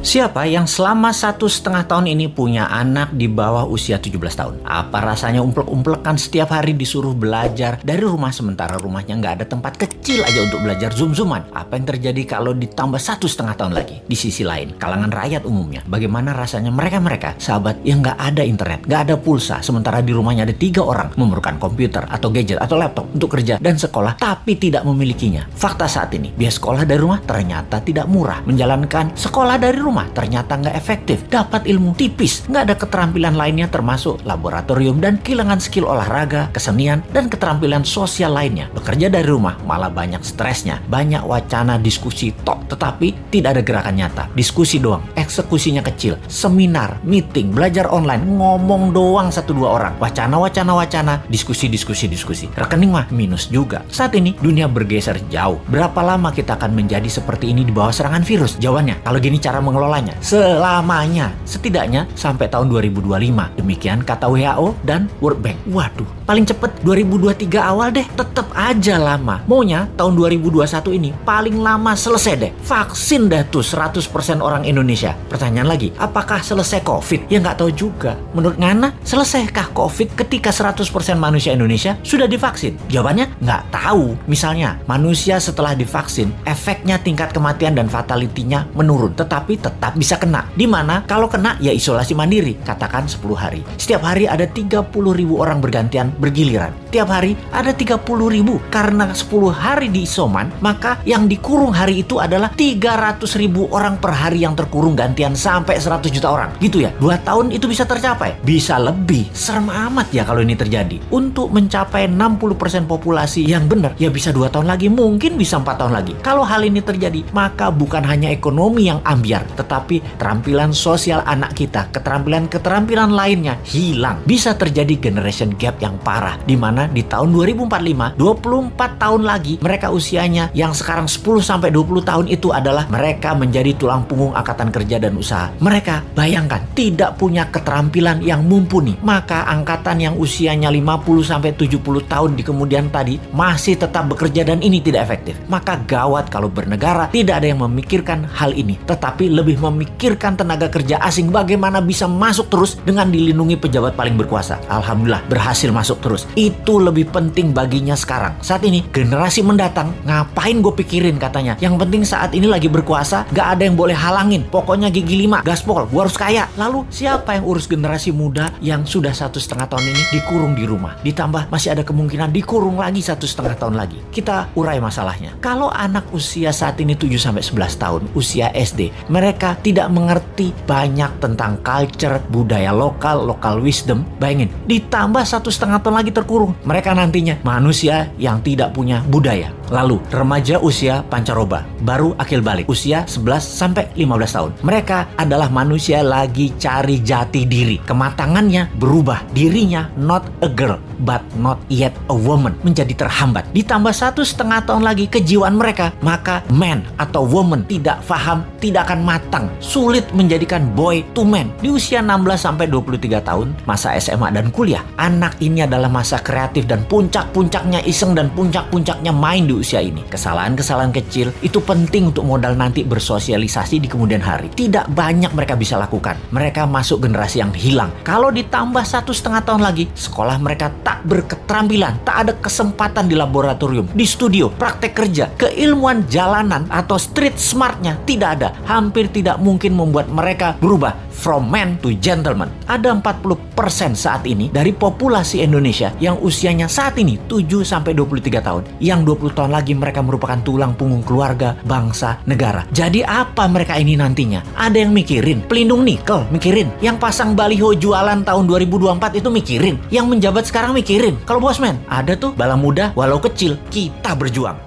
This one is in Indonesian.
Siapa yang selama 1,5 tahun ini punya anak di bawah usia 17 tahun? Apa rasanya umplek-umplekan setiap hari disuruh belajar dari rumah sementara rumahnya nggak ada tempat kecil aja untuk belajar zoom-zooman? Apa yang terjadi kalau ditambah 1,5 tahun lagi? Di sisi lain, kalangan rakyat umumnya, bagaimana rasanya mereka sahabat yang nggak ada internet, nggak ada pulsa, sementara di rumahnya ada 3 orang memerlukan komputer atau gadget atau laptop untuk kerja dan sekolah, tapi tidak memilikinya. Fakta saat ini, biaya sekolah dari rumah ternyata tidak murah. Menjalankan sekolah dari rumah ternyata nggak efektif, dapat ilmu tipis, nggak ada keterampilan lainnya termasuk laboratorium dan kehilangan skill olahraga, kesenian, dan keterampilan sosial lainnya. Bekerja dari rumah malah banyak stresnya, banyak wacana diskusi tok, tetapi tidak ada gerakan nyata. Diskusi doang, eksekusinya kecil, seminar, meeting, belajar online, ngomong doang 1-2 orang, wacana, diskusi. Rekening mah minus juga. Saat ini dunia bergeser jauh. Berapa lama kita akan menjadi seperti ini di bawah serangan virus? Jawabannya, kalau gini cara mengelolanya, selamanya, setidaknya sampai tahun 2025. Demikian kata WHO dan World Bank. Waduh, paling cepet 2023 awal deh. Tetap aja lama. Maunya tahun 2021 ini paling lama selesai deh. Vaksin dah tuh 100% orang Indonesia. Pertanyaan lagi, apakah selesai COVID? Ya nggak tahu juga. Menurut Ngana, selesaikah COVID ketika 100% manusia Indonesia sudah divaksin? Jawabannya nggak tahu. Misalnya, manusia setelah divaksin, efeknya tingkat kematian dan fatality-nya menurun, tetapi tetap bisa kena. Dimana kalau kena ya isolasi mandiri, katakan 10 hari. Setiap hari ada 30.000 orang bergantian bergiliran. Tiap hari ada 30.000. Karena 10 hari di isoman, maka yang dikurung hari itu adalah 300.000 orang per hari yang terkurung gantian sampai 100 juta orang. Gitu ya, 2 tahun itu bisa tercapai? Bisa lebih. Serem amat ya kalau ini terjadi. Untuk mencapai 60% populasi yang benar, ya bisa 2 tahun lagi, mungkin bisa 4 tahun lagi. Kalau hal ini terjadi, maka bukan hanya ekonomi yang ambiar, tetapi keterampilan sosial anak kita, keterampilan lainnya hilang. Bisa terjadi generation gap yang parah, di mana di tahun 2045, 24 tahun lagi, mereka usianya yang sekarang 10-20 tahun itu adalah mereka menjadi tulang punggung angkatan kerja dan usaha. Mereka, bayangkan, tidak punya keterampilan yang mumpuni. Maka angkatan yang usianya 50-70 tahun di kemudian tadi masih tetap bekerja dan ini tidak efektif. Maka gawat kalau bernegara tidak ada yang memikirkan hal ini, tetapi lebih memikirkan tenaga kerja asing bagaimana bisa masuk terus dengan dilindungi pejabat paling berkuasa. Alhamdulillah berhasil masuk terus. Itu lebih penting baginya sekarang. Saat ini generasi mendatang ngapain gue pikirin katanya. Yang penting saat ini lagi berkuasa, gak ada yang boleh halangin. Pokoknya gigi 5, gaspol, gue harus kaya. Lalu siapa yang urus generasi muda yang sudah 1,5 tahun ini dikurung di rumah? Ditambah masih ada kemungkinan dikurung lagi 1,5 tahun lagi. Kita urai masalahnya. Kalau anak usia saat ini 7-11 tahun, usia SD, mereka tidak mengerti banyak tentang culture, budaya lokal wisdom. Bayangin, ditambah 1,5 tahun lagi terkurung. Mereka nantinya manusia yang tidak punya budaya. Lalu, remaja usia pancaroba, baru akil balik, usia 11-15 tahun. Mereka adalah manusia lagi cari jati diri. Kematangannya berubah. Dirinya not a girl, but not yet a woman. Menjadi terhambat. Ditambah 1,5 tahun lagi kejiwaan mereka, maka man atau woman tidak paham, tidak akan matang. Sulit menjadikan boy to man. Di usia 16-23 tahun, masa SMA dan kuliah, anak ini adalah masa kreatif dan puncak-puncaknya iseng dan puncak-puncaknya main di usia ini. Kesalahan-kesalahan kecil itu penting untuk modal nanti bersosialisasi di kemudian hari. Tidak banyak mereka bisa lakukan. Mereka masuk generasi yang hilang. Kalau ditambah 1,5 tahun lagi, sekolah mereka tak berketerampilan, tak ada kesempatan di laboratorium, di studio, praktek kerja, keilmuan jalanan atau street smartnya tidak ada. Hampir tidak mungkin membuat mereka berubah from man to gentleman. Ada 40% saat ini dari populasi Indonesia yang usianya saat ini 7-23 tahun. Yang 20 tahun lagi mereka merupakan tulang punggung keluarga, bangsa, negara. Jadi apa mereka ini nantinya? Ada yang mikirin pelindung nikel, mikirin. Yang pasang baliho jualan tahun 2024 itu mikirin. Yang menjabat sekarang mikirin. Kalau bosman, ada tuh bala muda walau kecil, kita berjuang.